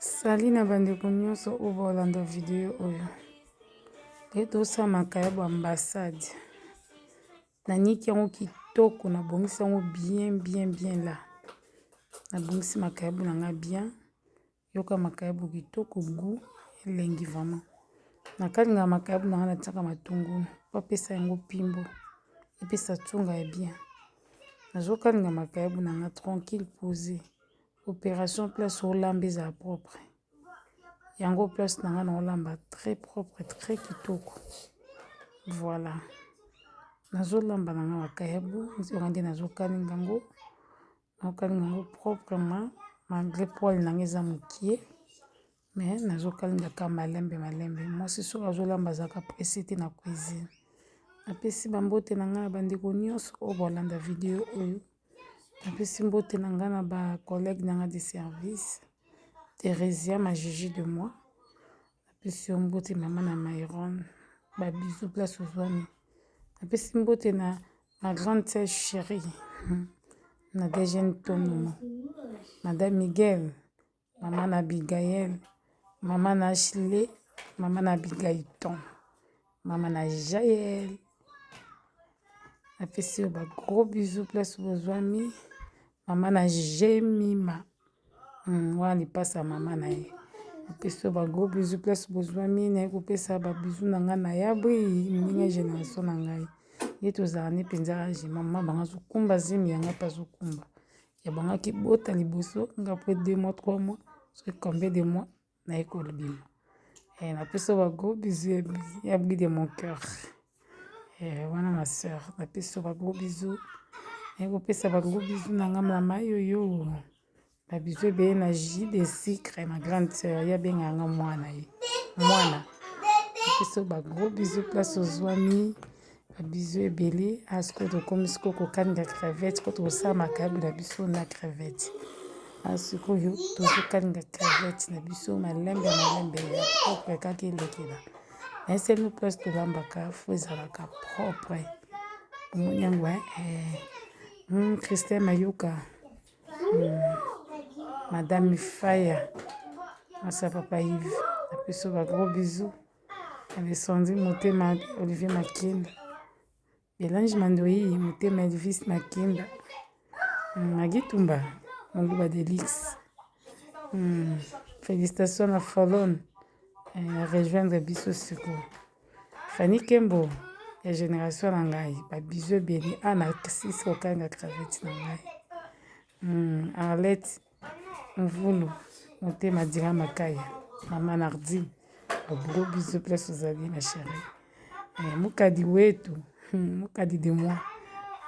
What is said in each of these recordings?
Sali na bandeko nyonso oyo bolanda video oyo te tosala makayabo ambassade naniki yango kitoko nabongisi yango bien la nabongisi makayabo nanga bien yoka makayabo kitoko gu elengi vraiment nakalinga makayabo nanga natiaka matungulu po apesa yango pimbo epesa tsunga ya bien nazokalinga makayabo nanga tranquille posé opération place olamba ezala propre yango place nanga na olamba très propre très kitoko voilà nazolamba nanga makayabo nzonga nde nazokalinga yango proprement malgré poil nanga eza mokie mais nazokalingaka malembe mwasi soki azolamba azalaka pressé te na cuisine napesi bambote nanga na bandeko nyonso oyo bolanda video oyo napesi mbote na nga na ba collègue nanga de service Thérésia ma Gigi de moi napesi yo mbote mama na Myron ba bisous place ozwami napesi mbote na ma grande sœur chérie na Dejene Tonomo madame Miguel mama na Abigail mama na Ashley mama na Abigaiton mama na Jaël napesi yo ba gros bisous place ozwami mama na Jemima wana lipasa mama na ye napesi yo ba gros bisous place bozwami naye kopesa ba bisous na nga na yabwi ndenge génération na ngai ye tozala ne mpenza age mama banga zokumba zemi yanga mpe azokumba ya bangaki bota liboso nga po 2 mois 3 mois soki combien de mois naye kolobima napesi yo ba gros bisous yabwi de mon cœur wana ma sœur napesi yo ba gros bisous naye kopesa ba gros bisous na nga na mayoyo ba bisous ebele na jus de sucre ma grande sœur ya benga yanga mwana napesi yo ba gros bisous place ozwami ba bisous ebele asiko tokomi siko kokalinga crevette ko tokosala makayabo na biso na crevette asikoyo tozokalinga crevette na biso malembe ya propre kaka elekela naeseli place tolambaka fo ezalaka propre omoni yango Christelle Mayoka madame Faya masa papa Yves napesi yo ba gros bisous Alessandrine Motema Olivier Makinda Belange Mandoyi Motema Elvis Makinda Magitumba Moluba Delix félicitations na Folon rejoindre biso siko Fanny Kembo ya génération na ngai ba bisous ebele ana sisi kokanga cravette na ngai Arlette Mvulu Motema Dira Makaya mama Nardine ba gros bisous place ozali ma chérie mukadi wetu mukadi de moi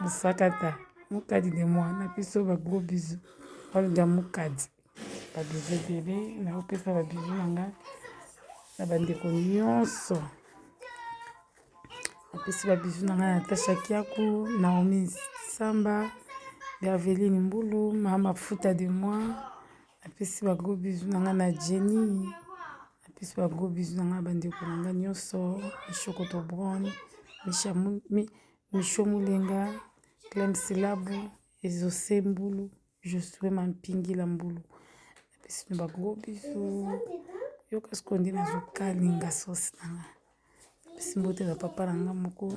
musakata mukadi de moi napesi yo ba gros bisous olga mukadi ba bisous ebele naopesa ba bisous na ngai na bandeko nyonso napesi ba bisous na ngai Natasha Kiaku Naomi Samba Berveline Mbulu mama Futa de moi napesi ba gros bisous na ngai na Jenny napesi ba gros bisous na ngai bandeko na ngai nyonso Mishokoto Brown Misho Mulenga Clem Silabu Ezose Mbulu Josue Mampingila Mbulu napesi ba gros bisous yoka siko nde nazokalinga sosi na ngai napesi mbote na papa na ngai moko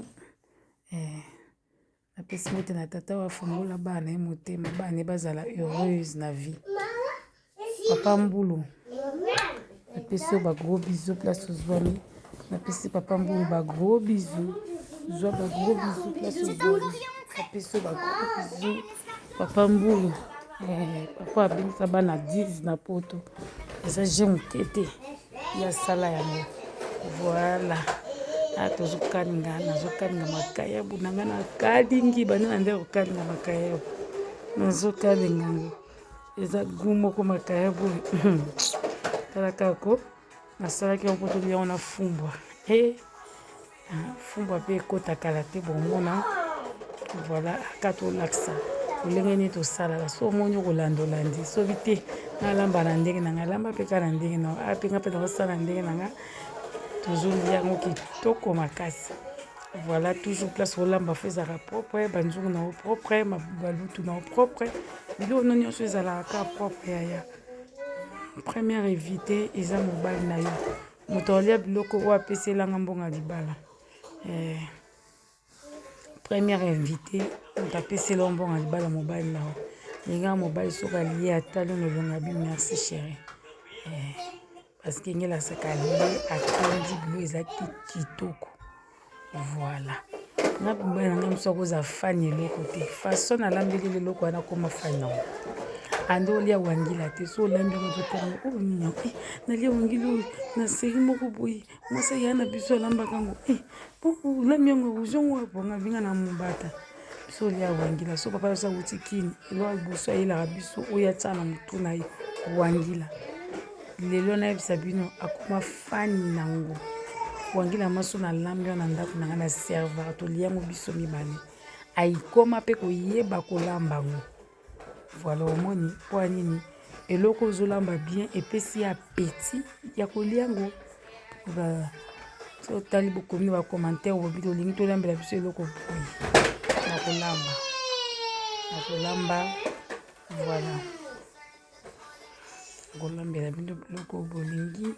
napesi mbote na tata wafungola bana ye motema bana bazala heureuse na vie papa Mbulu napesi yo ba gros bisous place ozwami napesi papa Mbulu ba gros bisous zwa ba gros bisous place ozwami napesi yo ba gros bisous papa Mbulu papa abengisa bana 10 na poto eza je moke te ya sala yango voilà tozokalinga nazokalinga makayabo na nga nakalingi bana na nde kokalinga makayabo nazokalinga yango eza gu moko makayabo tala kako nasalaki yango mpo tolia wana fumbwa fumbwa mpe ekotakala te bomona voilà aka tolakisa olenge nini tosalaka so omoni kolanda olandi soki te nalamba na ndenge na nga lamba mpe kaka na ndenge na apenga mpe nakosala na ndenge na nga tozolia yango kitoko makasi voilà toujours place olamba fo ezalaka propre banzungu na o propre balutu na o propre biloko no nyonso ezalaka ka propre yaya première invité eza mobali na yo moto alia biloko oyo apesi elanga mbongo libala première invité moto apesi elanga mbongo libala mobali na yo linga mobali soki alie atali nolonga bi merci chéri parce que ngela saka alie atondi bilo ezaki kitoko voilà nga mobali nanga mosu akoza fani eloko te façon alambeli leloko wana koma fani yango ande olia wangila te so olambi yango totanga oyo nini yango nalia wangila oyo na seri moko boye mwasi aya na biso alambaka yango olambi yango ozongo aponga vinga na mobata biso olia wangila so papa yosa wuti kini eloko liboso ayelaka biso oyo atia na motu na ye wangila lelo nayebisa bino akoma fani nango wangila maso na lambi wana ndako nanga na serveur toliango biso mibale aikoma mpe koyeba kolamba yango voilà omoni mpo nini eloko ozolamba bien epesi ya apeti ya kolia yango so otali bokomi na bacommentaire bobi tolingi tolambela biso eloko boye na kolamba voilà kolambela bino biloko bolingi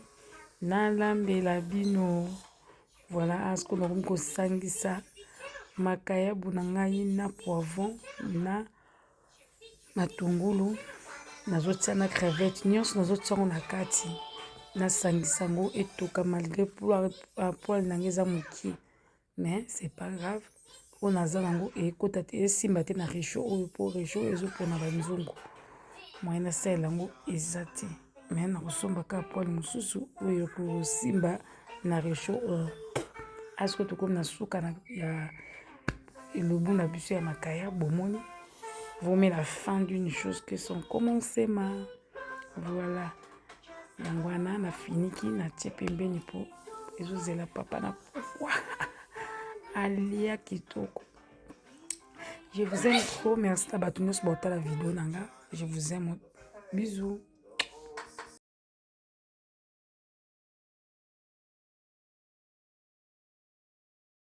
nalambela bino voilà asko nakomi kosangisa makayabu na ngai na poivron na matungulu nazotia na crevette nyonso nazotia yango na kati nasangisa yango etoka malgré poil nange eza mokie mais c'est pas grave oyo naza nango ekota te esimba te na réchaud oyo po réchaud ezopona banzungu moye nasalela yango eza te mais nakosomba kaka poil mosusu oyo kosimba na réchaud oyo asko tokomi na suka ya elobu na biso ya makaya bomoni vous mettez la fin d'une chose que son commencement. Voilà. Yangwana na finiki na tie pembeni po ezozela papa na pourquoi alia kitoko. Je vous aime trop, merci à Batounos pour la vidéo nanga. Je vous aime. Bisous.